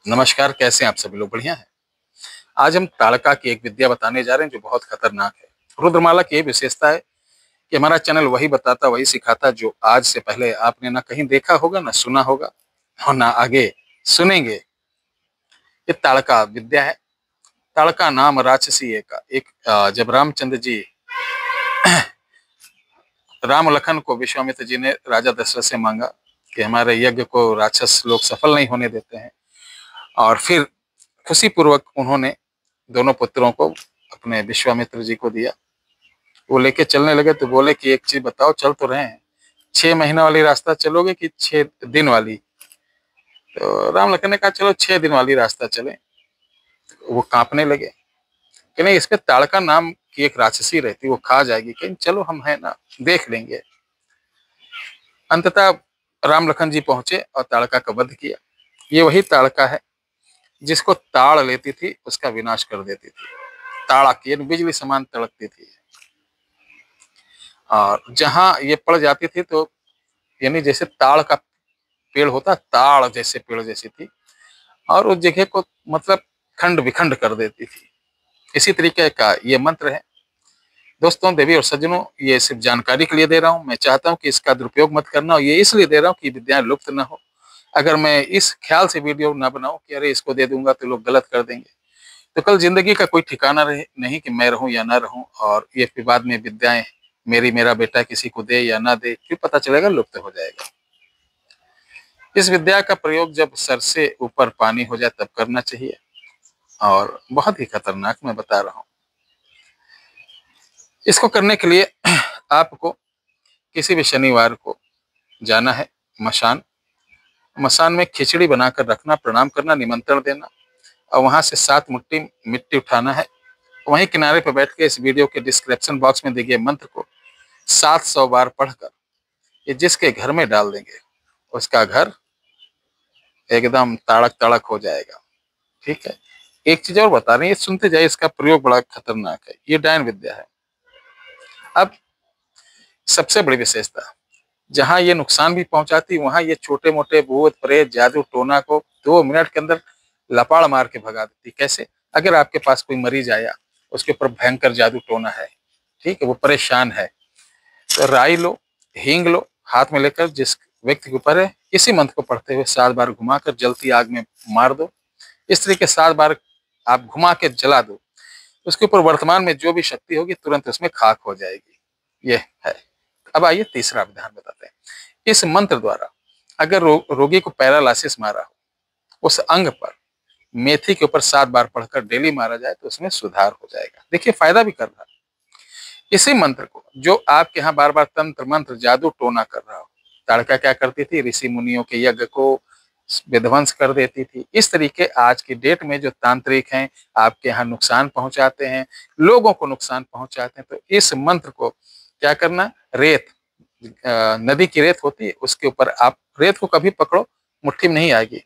नमस्कार, कैसे हैं आप सभी लोग? बढ़िया हैं। आज हम ताड़का की एक विद्या बताने जा रहे हैं जो बहुत खतरनाक है। रुद्रमाला की ये विशेषता है कि हमारा चैनल वही बताता, वही सिखाता जो आज से पहले आपने ना कहीं देखा होगा, ना सुना होगा और ना आगे सुनेंगे। ये ताड़का विद्या है। ताड़का नाम राक्षसी जब रामचंद्र जी राम लखन को विश्वामित्र जी ने राजा दशरथ से मांगा कि हमारे यज्ञ को राक्षस लोग सफल नहीं होने देते हैं, और फिर खुशी पूर्वक उन्होंने दोनों पुत्रों को अपने विश्वामित्र जी को दिया। वो लेके चलने लगे तो बोले कि एक चीज बताओ, चल तो रहे हैं, 6 महीना वाली रास्ता चलोगे कि 6 दिन वाली? तो राम लखन ने कहा चलो 6 दिन वाली रास्ता चले। वो कांपने लगे कि नहीं, इसमें ताड़का नाम की एक राक्षसी रहती, वो खा जाएगी कहीं, चलो हम है ना, देख लेंगे। अंततः राम लखन जी पहुंचे और ताड़का का वध किया। ये वही ताड़का है जिसको ताड़ लेती थी उसका विनाश कर देती थी। ताड़क यानी बिजली समान तड़कती थी, और जहां ये पड़ जाती थी तो यानी जैसे ताड़ का पेड़ होता, ताड़ जैसे पेड़ जैसी थी, और उस जगह को मतलब खंड विखंड कर देती थी। इसी तरीके का ये मंत्र है। दोस्तों, देवी और सज्जनों, ये सिर्फ जानकारी के लिए दे रहा हूँ। मैं चाहता हूँ कि इसका दुरुपयोग मत करना, और ये इसलिए दे रहा हूँ कि विद्याएं लुप्त ना हो। अगर मैं इस ख्याल से वीडियो ना बनाऊं कि अरे इसको दे दूंगा तो लोग गलत कर देंगे, तो कल जिंदगी का कोई ठिकाना रहे नहीं कि मैं रहूं या ना रहूं, और ये फिर बाद में विद्याएं मेरा बेटा किसी को दे या ना दे, फिर पता चलेगा लुप्त हो जाएगा। इस विद्या का प्रयोग जब सर से ऊपर पानी हो जाए तब करना चाहिए, और बहुत ही खतरनाक मैं बता रहा हूँ। इसको करने के लिए आपको किसी भी शनिवार को जाना है मशान। मशान में खिचड़ी बनाकर रखना, प्रणाम करना, निमंत्रण देना, और वहां से 7 मुट्ठी मिट्टी उठाना है। वहीं किनारे पर बैठ के इस वीडियो के डिस्क्रिप्शन बॉक्स में दिए गए मंत्र को 700 बार पढ़कर ये जिसके घर में डाल देंगे, उसका घर एकदम ताड़क ताड़क हो जाएगा। ठीक है। एक चीज और बता रहे हैं, ये सुनते जाइए, इसका प्रयोग बड़ा खतरनाक है। ये डायन विद्या है। अब सबसे बड़ी विशेषता, जहां ये नुकसान भी पहुंचाती, वहां ये छोटे मोटे भूत प्रेत जादू टोना को 2 मिनट के अंदर लपाड़ मार के भगा देती। कैसे? अगर आपके पास कोई मरीज आया, उसके ऊपर भयंकर जादू टोना है, ठीक है, वो परेशान है, तो राई लो, हींग लो, हाथ में लेकर जिस व्यक्ति के ऊपर है, इसी मंत्र को पढ़ते हुए 7 बार घुमाकर जलती आग में मार दो। इस तरीके 7 बार आप घुमा के जला दो, उसके ऊपर वर्तमान में जो भी शक्ति होगी तुरंत उसमें खाक हो जाएगी। ये है। अब आइए तीसरा विधान बताते हैं। इस मंत्र द्वारा अगर रोगी को पैरालिसिस मारा हो, उस अंग पर मेथी के ऊपर 7 बार पढ़कर डेली मारा जाए तो उसमें सुधार हो जाएगा। देखिए, फायदा भी कर रहा है। इसी मंत्र को जो आपके यहाँ बार बार तंत्र मंत्र जादू टोना कर रहा हो, ताड़का क्या करती थी? ऋषि मुनियों के यज्ञ को विध्वंस कर देती थी। इस तरीके आज की डेट में जो तांत्रिक हैं, आपके यहाँ नुकसान पहुंचाते हैं, लोगों को नुकसान पहुंचाते हैं, तो इस मंत्र को क्या करना? रेत, नदी की रेत होती है, उसके ऊपर आप रेत को कभी पकड़ो, मुट्ठी में नहीं आएगी।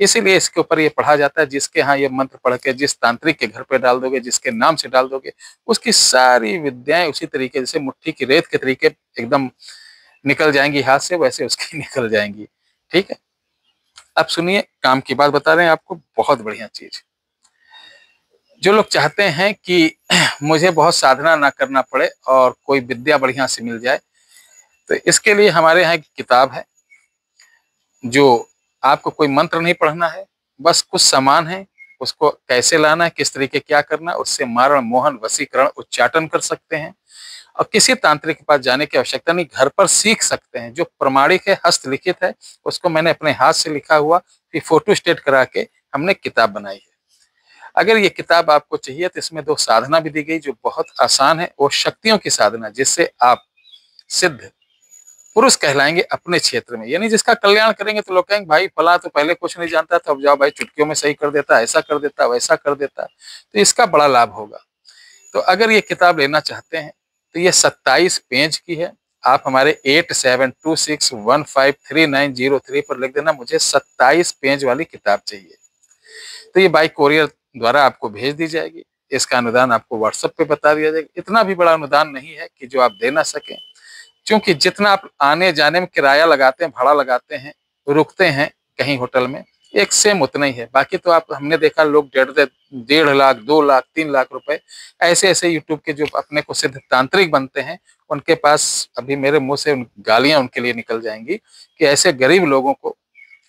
इसीलिए इसके ऊपर ये पढ़ा जाता है। जिसके यहाँ ये मंत्र पढ़ के जिस तांत्रिक के घर पे डाल दोगे, जिसके नाम से डाल दोगे, उसकी सारी विद्याएं उसी तरीके, जैसे मुट्ठी की रेत के तरीके एकदम निकल जाएंगी हाथ से, वैसे उसकी निकल जाएंगी। ठीक है। अब सुनिए, काम की बात बता रहे हैं आपको, बहुत बढ़िया चीज। जो लोग चाहते हैं कि मुझे बहुत साधना ना करना पड़े और कोई विद्या बढ़िया से मिल जाए, तो इसके लिए हमारे यहाँ एक किताब है। जो आपको कोई मंत्र नहीं पढ़ना है, बस कुछ सामान है, उसको कैसे लाना है, किस तरीके क्या करना है, उससे मारण मोहन वशीकरण उच्चाटन कर सकते हैं। और किसी तांत्रिक के पास जाने की आवश्यकता नहीं, घर पर सीख सकते हैं। जो प्रमाणिक है, हस्तलिखित है, उसको मैंने अपने हाथ से लिखा हुआ फिर फोटो स्टेट करा के हमने किताब बनाई है। अगर ये किताब आपको चाहिए तो इसमें 2 साधना भी दी गई जो बहुत आसान है। वो शक्तियों की साधना, जिससे आप सिद्ध पुरुष कहलाएंगे अपने क्षेत्र में, यानी जिसका कल्याण करेंगे तो लोग कहेंगे भाई फला तो पहले कुछ नहीं जानता था, अब जाओ भाई चुटकियों में सही कर देता, ऐसा कर देता, वैसा कर देता, तो इसका बड़ा लाभ होगा। तो अगर ये किताब लेना चाहते हैं तो ये 27 पेज की है। आप हमारे 8726153903 पर लिख देना, मुझे 27 पेज वाली किताब चाहिए। तो ये बाई कोरियर द्वारा आपको भेज दी जाएगी। इसका अनुदान आपको व्हाट्सएप पे बता दिया जाएगा। इतना भी बड़ा अनुदान नहीं है कि जो आप दे ना सकें, क्योंकि जितना आप आने जाने में किराया लगाते हैं, भाड़ा लगाते हैं, रुकते हैं कहीं होटल में, एक सेम उतना ही है। बाकी तो आप हमने देखा लोग 1.5 लाख 2 लाख 3 लाख रुपए ऐसे ऐसे यूट्यूब के जो अपने को सिद्ध तांत्रिक बनते हैं, उनके पास अभी मेरे मुंह से गालियां उनके लिए निकल जाएंगी कि ऐसे गरीब लोगों को,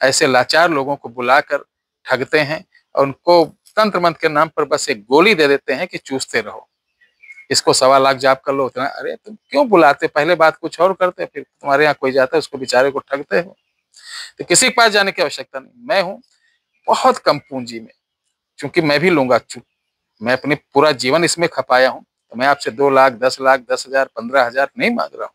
ऐसे लाचार लोगों को बुलाकर ठगते हैं और उनको तंत्र मंत्र के नाम पर बस एक गोली दे देते हैं कि चूसते रहो, इसको 1.25 लाख जाप कर लो उतना। अरे तुम क्यों बुलाते, पहले बात कुछ और करते, फिर तुम्हारे यहाँ कोई जाता है उसको बेचारे को ठगते हो। तो किसी के पास जाने की आवश्यकता नहीं। मैं हूँ बहुत कम पूंजी में, क्योंकि मैं भी लूंगा, मैं अपने पूरा जीवन इसमें खपाया हूँ, तो मैं आपसे 2 लाख 10 लाख 10,000 15,000 नहीं मांग रहा हूँ।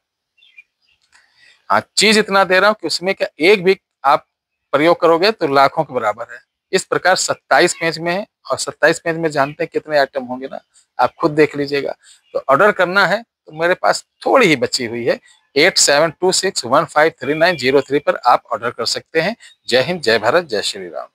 हाँ, चीज इतना दे रहा हूँ कि उसमें क्या एक भी आप प्रयोग करोगे तो लाखों के बराबर है। इस प्रकार 27 पेज में है, और 27 पेज में जानते हैं कितने आइटम होंगे ना, आप खुद देख लीजिएगा। तो ऑर्डर करना है तो मेरे पास थोड़ी ही बची हुई है, 8726153903 पर आप ऑर्डर कर सकते हैं। जय हिंद, जय भारत, जय श्री राम।